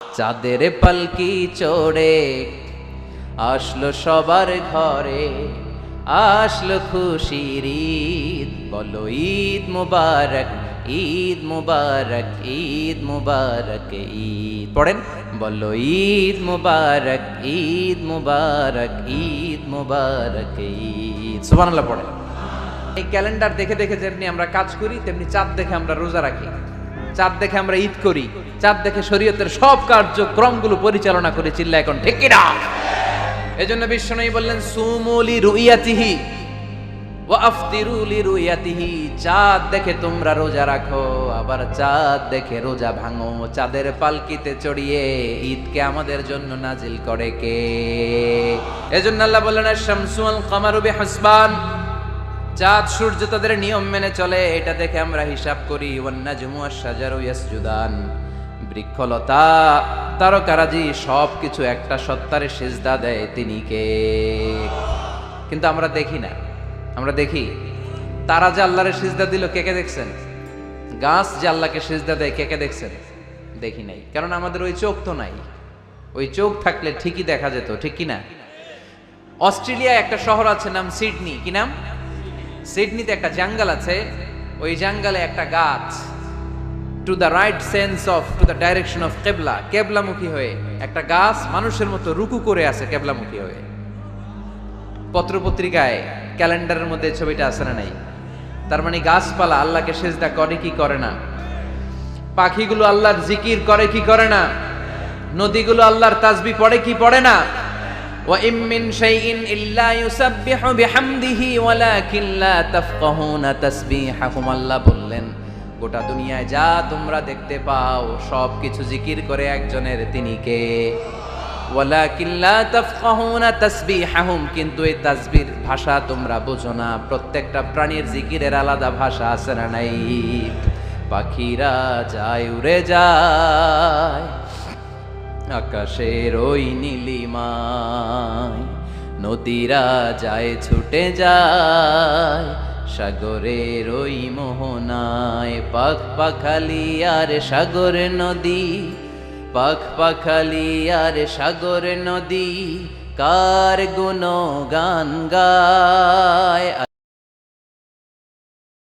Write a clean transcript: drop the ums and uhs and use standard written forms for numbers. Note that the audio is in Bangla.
চাঁদের পালকি চড়ে আসলো সবার ঘরে, আসলো খুশির ঈদ, বলো ঈদ মুবারক, ঈদ মুবারক, ঈদ মুবারক, ঈদ পড়েন, বলো ঈদ মুবারক, ঈদ মুবারক, ঈদ মুবারক, ঈদ। সুবহানাল্লাহ পড়েন। এই ক্যালেন্ডার দেখে দেখে যেমনি আমরা কাজ করি, তেমনি চাঁদ দেখে আমরা রোজা রাখি, চাঁদ দেখে আমরা ঈদ করি, চাঁদ দেখে শরীয়তের সব কার্যক্রমগুলো পরিচালনা করি। চিল্লা এখন ঠিক কিনা? এজন্য বিশ্বনবী বললেন সুমু লিরুয়াতিহি ওয়া আফতিরু লিরুয়াতিহি, চাঁদ দেখে তোমরা রোজা রাখো, আবার চাঁদ দেখে রোজা ভাঙো। চাঁদের পালকিতে চড়িয়ে ঈদকে আমাদের জন্য নাজিল করে কে? এজন্য আল্লাহ বললেন আশ-শামসু ওয়াল কামারু বিহুসবান, চাঁদ সূর্য তাদের নিয়ম মেনে চলে, এটা দেখে আমরা হিসাব করি। ওয়ান নাজমু ওয়াশ-শাজারু ইয়াসজুদান, বৃক্ষলতা তারকারাজি সবকিছু একটা সত্তারে সিজদা দেয়, তিনি কে? কিন্তু আমরা দেখি না। আমরা দেখি তারা যে আল্লাহরে সিজদা দিল, কে কে দেখছেন? গাছ যে আল্লাহকে সিজদা দেয়, কে কে দেখছেন? দেখি নাই, কারণ আমাদের ওই চোখ তো নাই। ওই চোখ থাকলে ঠিকই দেখা যেত, ঠিক কিনা? অস্ট্রেলিয়ায় একটা শহর আছে নাম সিডনি। কি নাম? সিডনিতে একটা জঙ্গল আছে, ওই জঙ্গলে একটা গাছ to the right sense of to the direction of কেবলা, কেবলামুখী হয়ে একটা গাছ মানুষের মতো রুকু করে আছে কেবলামুখী হয়ে। পত্রপত্রিকায় ক্যালেন্ডারের মধ্যে ছবিটা আছে না নাই? তার মানে গাছপালা আল্লাহকে সিজদা করে কি করে না? পাখিগুলো আল্লাহর জিকির করে কি করে না? নদীগুলো আল্লাহর তাসবিহ পড়ে কি পড়ে না? ওয়া ইম মিন শাইইন ইল্লা ইউসাব্বিহু বিহামদিহি ওয়ালাকিন লা তাফকাহুনা তাসবিহাহুম। আল্লাহ বললেন গোটা দুনিয়ায় যা তোমরা দেখতে পাও সবকিছু জিকির করে একজনের, তিনি কে? ওয়ালাকিন লা তাফকাহুনা তাসবিহাহুম, কিন্তু এই তাসবির ভাষা তোমরা বোঝো না। প্রত্যেকটা প্রাণীর জিকিরের আলাদা ভাষা আছে না নাই? পাখিরা যায় উড়ে যায় আকাশের ওই নীলিমায়, নদীরা যায় ছুটে যায় সাগরের ওই মোহনায়। পাখ পাখালি আর সাগর নদী, পাখ পাখালি আর সাগর নদী, কার গুণগান গায়।